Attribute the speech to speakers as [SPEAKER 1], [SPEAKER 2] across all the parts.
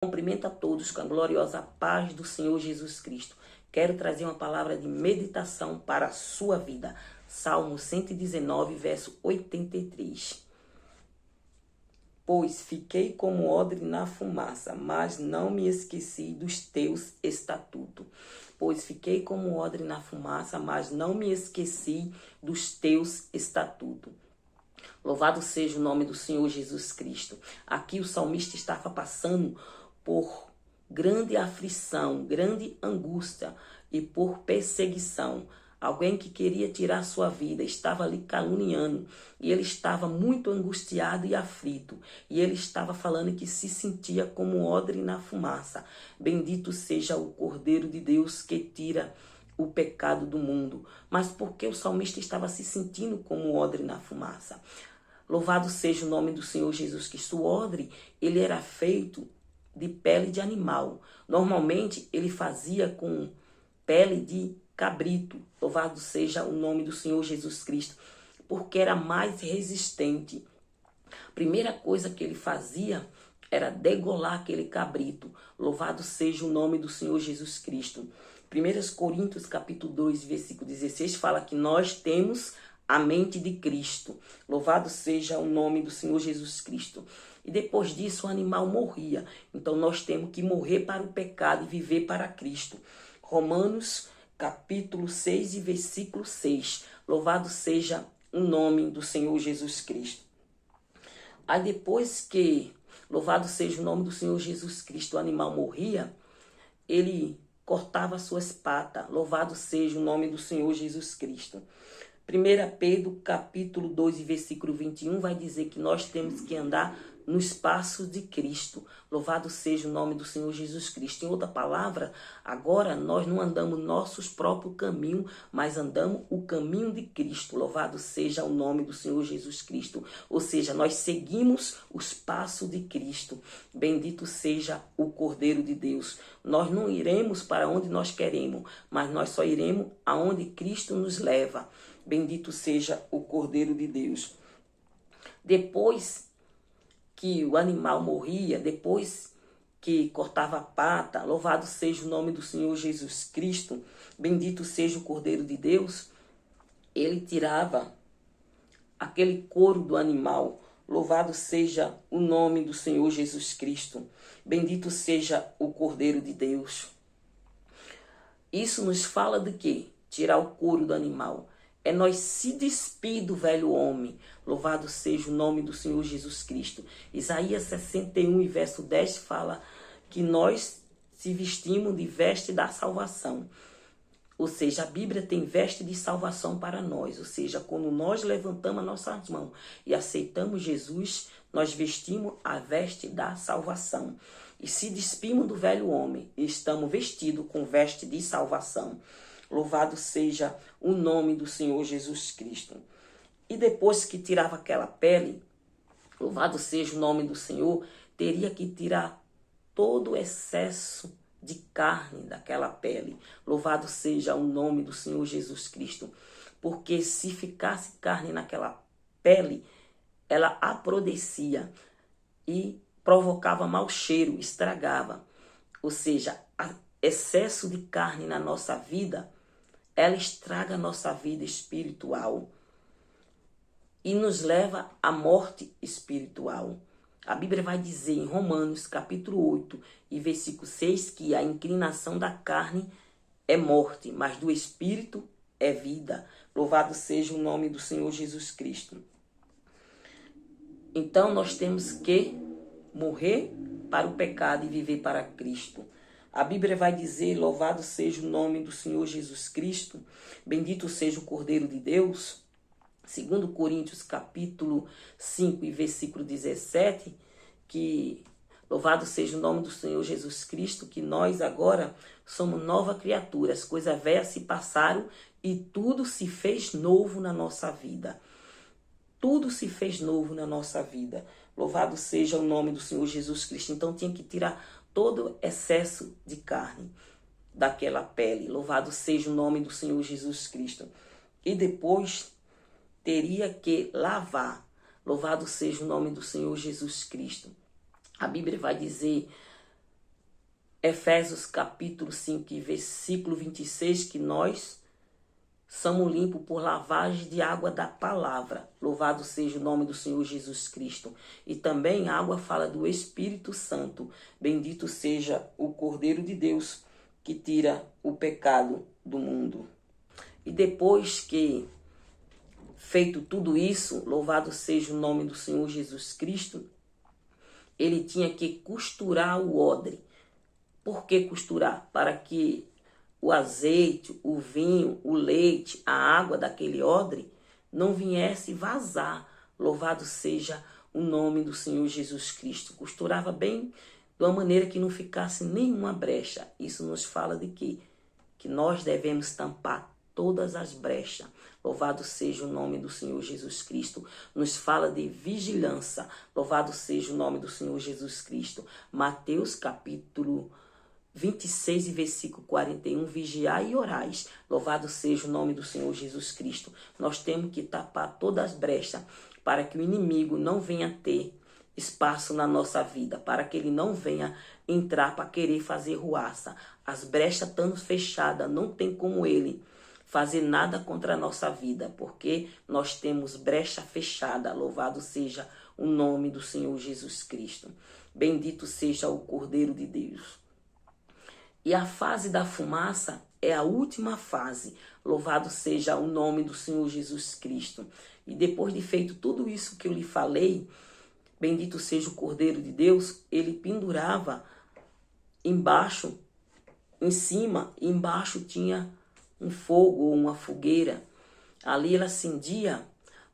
[SPEAKER 1] Cumprimento a todos com a gloriosa paz do Senhor Jesus Cristo. Quero trazer uma palavra de meditação para a sua vida. Salmo 119, verso 83. Pois fiquei como odre na fumaça, mas não me esqueci dos teus estatutos. Pois fiquei como odre na fumaça, mas não me esqueci dos teus estatutos. Louvado seja o nome do Senhor Jesus Cristo. Aqui o salmista estava passando por grande aflição, grande angústia e por perseguição. Alguém que queria tirar sua vida estava ali caluniando e ele estava muito angustiado e aflito. E ele estava falando que se sentia como odre na fumaça. Bendito seja o Cordeiro de Deus que tira o pecado do mundo. Mas por que o salmista estava se sentindo como odre na fumaça? Louvado seja o nome do Senhor Jesus Cristo. O odre, ele era feito de pele de animal. Normalmente, ele fazia com pele de cabrito. Louvado seja o nome do Senhor Jesus Cristo, porque era mais resistente. Primeira coisa que ele fazia era degolar aquele cabrito. Louvado seja o nome do Senhor Jesus Cristo. 1 Coríntios capítulo 2, versículo 16, fala que nós temos a mente de Cristo. Louvado seja o nome do Senhor Jesus Cristo. E depois disso o animal morria. Então nós temos que morrer para o pecado e viver para Cristo. Romanos capítulo 6 e versículo 6. Louvado seja o nome do Senhor Jesus Cristo. Aí depois que, louvado seja o nome do Senhor Jesus Cristo, o animal morria, ele cortava suas patas. Louvado seja o nome do Senhor Jesus Cristo. 1 Pedro capítulo 2 e versículo 21 vai dizer que nós temos que andar nos passos de Cristo. Louvado seja o nome do Senhor Jesus Cristo. Em outra palavra, agora nós não andamos nossos próprios caminhos, mas andamos o caminho de Cristo. Louvado seja o nome do Senhor Jesus Cristo. Ou seja, nós seguimos os passos de Cristo. Bendito seja o Cordeiro de Deus. Nós não iremos para onde nós queremos, mas nós só iremos aonde Cristo nos leva. Bendito seja o Cordeiro de Deus. Depois que o animal morria, depois que cortava a pata, louvado seja o nome do Senhor Jesus Cristo, bendito seja o Cordeiro de Deus, ele tirava aquele couro do animal. Louvado seja o nome do Senhor Jesus Cristo, bendito seja o Cordeiro de Deus. Isso nos fala de quê? Tirar o couro do animal. É nós se despir do velho homem. Louvado seja o nome do Senhor Jesus Cristo. Isaías 61 e verso 10 fala que nós se vestimos de veste da salvação. Ou seja, a Bíblia tem veste de salvação para nós. Ou seja, quando nós levantamos as nossas mãos e aceitamos Jesus, nós vestimos a veste da salvação. E se despimos do velho homem e estamos vestidos com veste de salvação. Louvado seja o nome do Senhor Jesus Cristo. E depois que tirava aquela pele, louvado seja o nome do Senhor, teria que tirar todo o excesso de carne daquela pele. Louvado seja o nome do Senhor Jesus Cristo. Porque se ficasse carne naquela pele, ela apodrecia e provocava mau cheiro, estragava. Ou seja, excesso de carne na nossa vida, ela estraga a nossa vida espiritual e nos leva à morte espiritual. A Bíblia vai dizer em Romanos capítulo 8 e versículo 6 que a inclinação da carne é morte, mas do espírito é vida. Louvado seja o nome do Senhor Jesus Cristo. Então nós temos que morrer para o pecado e viver para Cristo. A Bíblia vai dizer, louvado seja o nome do Senhor Jesus Cristo, bendito seja o Cordeiro de Deus, 2 Coríntios capítulo 5 e versículo 17, que louvado seja o nome do Senhor Jesus Cristo, que nós agora somos nova criatura, as coisas velhas se passaram e tudo se fez novo na nossa vida. Tudo se fez novo na nossa vida. Louvado seja o nome do Senhor Jesus Cristo. Então tinha que tirar todo excesso de carne daquela pele. Louvado seja o nome do Senhor Jesus Cristo. E depois teria que lavar. Louvado seja o nome do Senhor Jesus Cristo. A Bíblia vai dizer Efésios capítulo 5, versículo 26, que nós somos limpos por lavagem de água da palavra. Louvado seja o nome do Senhor Jesus Cristo. E também a água fala do Espírito Santo. Bendito seja o Cordeiro de Deus que tira o pecado do mundo. E depois que feito tudo isso, louvado seja o nome do Senhor Jesus Cristo, ele tinha que costurar o odre. Por que costurar? Para que o azeite, o vinho, o leite, a água daquele odre não viesse vazar. Louvado seja o nome do Senhor Jesus Cristo. Costurava bem de uma maneira que não ficasse nenhuma brecha. Isso nos fala de quê? Que nós devemos tampar todas as brechas. Louvado seja o nome do Senhor Jesus Cristo. Nos fala de vigilância. Louvado seja o nome do Senhor Jesus Cristo. Mateus capítulo 26 e versículo 41, vigiai e orais. Louvado seja o nome do Senhor Jesus Cristo. Nós temos que tapar todas as brechas para que o inimigo não venha ter espaço na nossa vida, para que ele não venha entrar para querer fazer ruaça. As brechas estando fechadas, não tem como ele fazer nada contra a nossa vida, porque nós temos brecha fechada. Louvado seja o nome do Senhor Jesus Cristo. Bendito seja o Cordeiro de Deus. E a fase da fumaça é a última fase. Louvado seja o nome do Senhor Jesus Cristo. E depois de feito tudo isso que eu lhe falei, bendito seja o Cordeiro de Deus, ele pendurava embaixo, em cima, e embaixo tinha um fogo ou uma fogueira. Ali ele acendia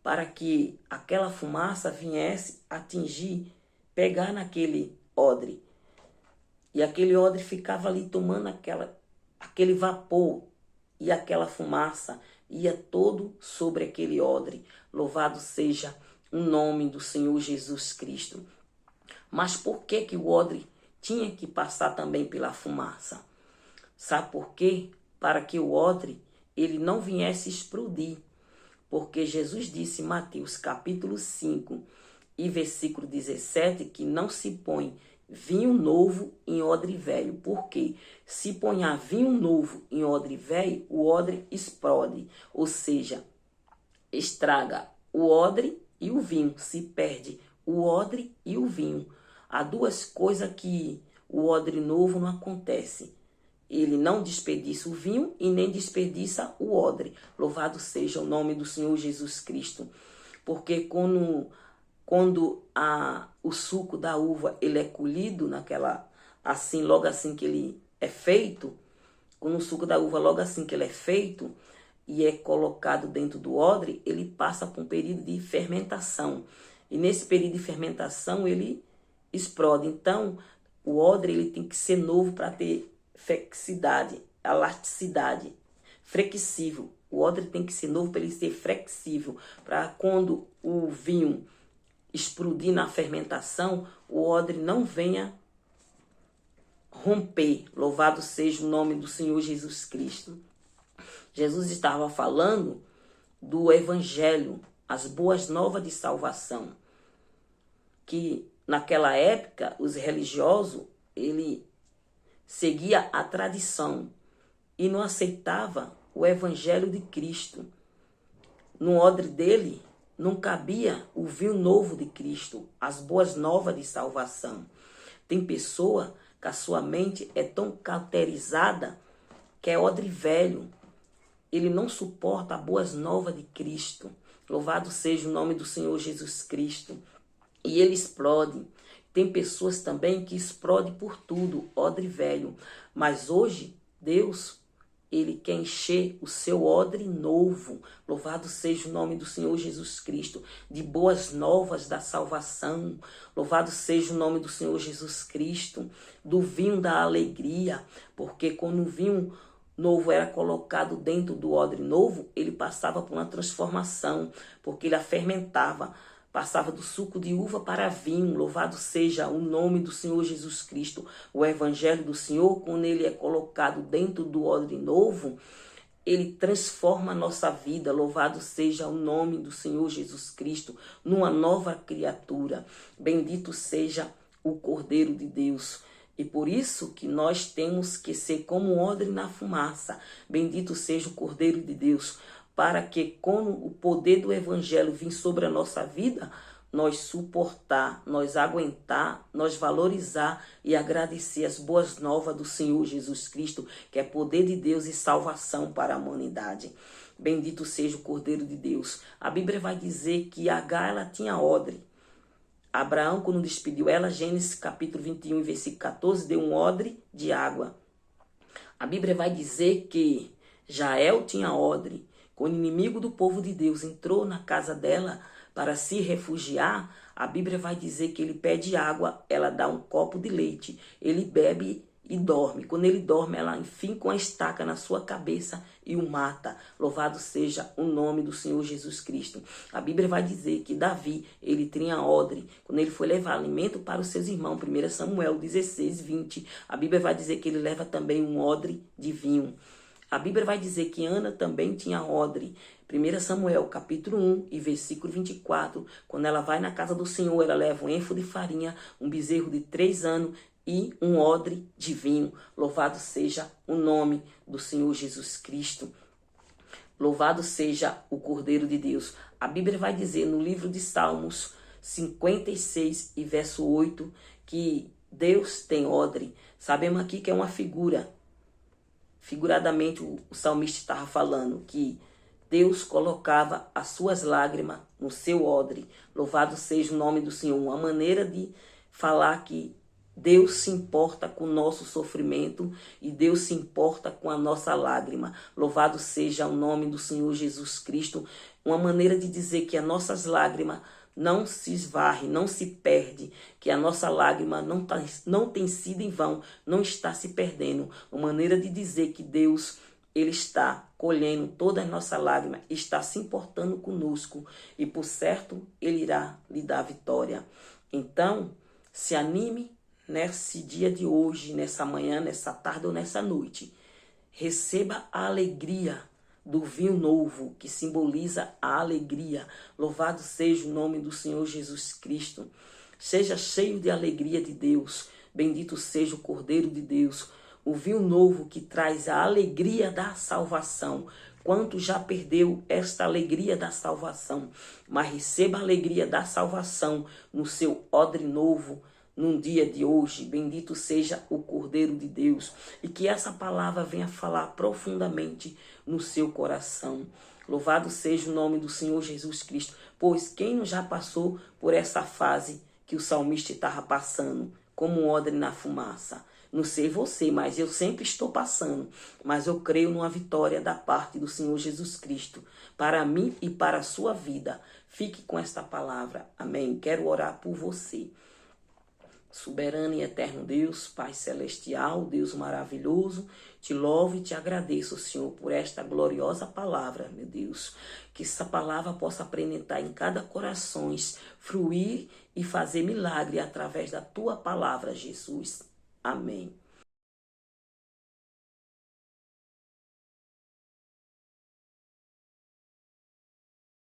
[SPEAKER 1] para que aquela fumaça viesse atingir, pegar naquele odre. E aquele odre ficava ali tomando aquele vapor, e aquela fumaça ia todo sobre aquele odre. Louvado seja o nome do Senhor Jesus Cristo. Mas por que que o odre tinha que passar também pela fumaça? Sabe por quê? Para que o odre ele não viesse explodir. Porque Jesus disse em Mateus capítulo 5 e versículo 17 que não se põe vinho novo em odre velho. Por quê? Se ponhar vinho novo em odre velho, o odre explode. Ou seja, estraga o odre e o vinho. Se perde o odre e o vinho. Há duas coisas que o odre novo não acontece. Ele não desperdiça o vinho e nem desperdiça o odre. Louvado seja o nome do Senhor Jesus Cristo. Porque quando o suco da uva ele é colhido logo assim que ele é feito, quando o suco da uva logo assim que ele é feito e é colocado dentro do odre, ele passa por um período de fermentação. E nesse período de fermentação ele explode. Então, o odre ele tem que ser novo para ter flexibilidade, elasticidade, flexível. O odre tem que ser novo para ele ser flexível, para quando o vinho explodir na fermentação, o odre não venha romper. Louvado seja o nome do Senhor Jesus Cristo. Jesus estava falando do Evangelho, as boas novas de salvação, que naquela época os religiosos, ele seguia a tradição e não aceitava o Evangelho de Cristo. No odre dele não cabia o vinho novo de Cristo, as boas novas de salvação. Tem pessoa que a sua mente é tão cauterizada que é odre velho. Ele não suporta as boas novas de Cristo. Louvado seja o nome do Senhor Jesus Cristo. E ele explode. Tem pessoas também que explodem por tudo, odre velho. Mas hoje, Deus, ele quer encher o seu odre novo. Louvado seja o nome do Senhor Jesus Cristo, de boas novas da salvação. Louvado seja o nome do Senhor Jesus Cristo, do vinho da alegria. Porque quando o vinho novo era colocado dentro do odre novo, ele passava por uma transformação, porque ele a fermentava. Passava do suco de uva para vinho. Louvado seja o nome do Senhor Jesus Cristo. O Evangelho do Senhor, quando ele é colocado dentro do odre novo, ele transforma a nossa vida. Louvado seja o nome do Senhor Jesus Cristo, numa nova criatura. Bendito seja o Cordeiro de Deus. E por isso que nós temos que ser como um odre na fumaça. Bendito seja o Cordeiro de Deus, para que quando o poder do Evangelho vir sobre a nossa vida, nós suportar, nós aguentar, nós valorizar e agradecer as boas novas do Senhor Jesus Cristo, que é poder de Deus e salvação para a humanidade. Bendito seja o Cordeiro de Deus. A Bíblia vai dizer que Agar, ela tinha odre. Abraão, quando despediu ela, Gênesis capítulo 21, versículo 14, deu um odre de água. A Bíblia vai dizer que Jael tinha odre. Quando o inimigo do povo de Deus entrou na casa dela para se refugiar, a Bíblia vai dizer que ele pede água, ela dá um copo de leite, ele bebe e dorme. Quando ele dorme, ela enfim com a estaca na sua cabeça e o mata. Louvado seja o nome do Senhor Jesus Cristo. A Bíblia vai dizer que Davi, ele tinha odre. Quando ele foi levar alimento para os seus irmãos, 1 Samuel 16, 20, a Bíblia vai dizer que ele leva também um odre de vinho. A Bíblia vai dizer que Ana também tinha odre. 1 Samuel, capítulo 1 e versículo 24, quando ela vai na casa do Senhor, ela leva um éfode de farinha, um bezerro de 3 anos e um odre de vinho. Louvado seja o nome do Senhor Jesus Cristo. Louvado seja o Cordeiro de Deus. A Bíblia vai dizer no livro de Salmos 56 e verso 8 que Deus tem odre. Sabemos aqui que é uma figura. Figuradamente o salmista estava falando que Deus colocava as suas lágrimas no seu odre. Louvado seja o nome do Senhor. Uma maneira de falar que Deus se importa com o nosso sofrimento e Deus se importa com a nossa lágrima. Louvado seja o nome do Senhor Jesus Cristo. Uma maneira de dizer que as nossas lágrimas não se esvarre, não se perde, que a nossa lágrima não tem sido em vão, não está se perdendo. Uma maneira de dizer que Deus, Ele está colhendo todas as nossas lágrimas, está se importando conosco e por certo Ele irá lhe dar vitória. Então, se anime nesse dia de hoje, nessa manhã, nessa tarde ou nessa noite. Receba a alegria do vinho novo, que simboliza a alegria. Louvado seja o nome do Senhor Jesus Cristo. Seja cheio de alegria de Deus. Bendito seja o Cordeiro de Deus. O vinho novo que traz a alegria da salvação. Quanto já perdeu esta alegria da salvação, mas receba a alegria da salvação no seu odre novo, num dia de hoje. Bendito seja o Cordeiro de Deus. E que essa palavra venha falar profundamente no seu coração. Louvado seja o nome do Senhor Jesus Cristo. Pois quem não já passou por essa fase que o salmista estava passando, como um odre na fumaça? Não sei você, mas eu sempre estou passando. Mas eu creio numa vitória da parte do Senhor Jesus Cristo, para mim e para a sua vida. Fique com esta palavra. Amém. Quero orar por você. Soberano e eterno Deus, Pai celestial, Deus maravilhoso, te louvo e te agradeço, Senhor, por esta gloriosa palavra, meu Deus. Que essa palavra possa penetrar em cada coração, fruir e fazer milagre através da tua palavra, Jesus. Amém.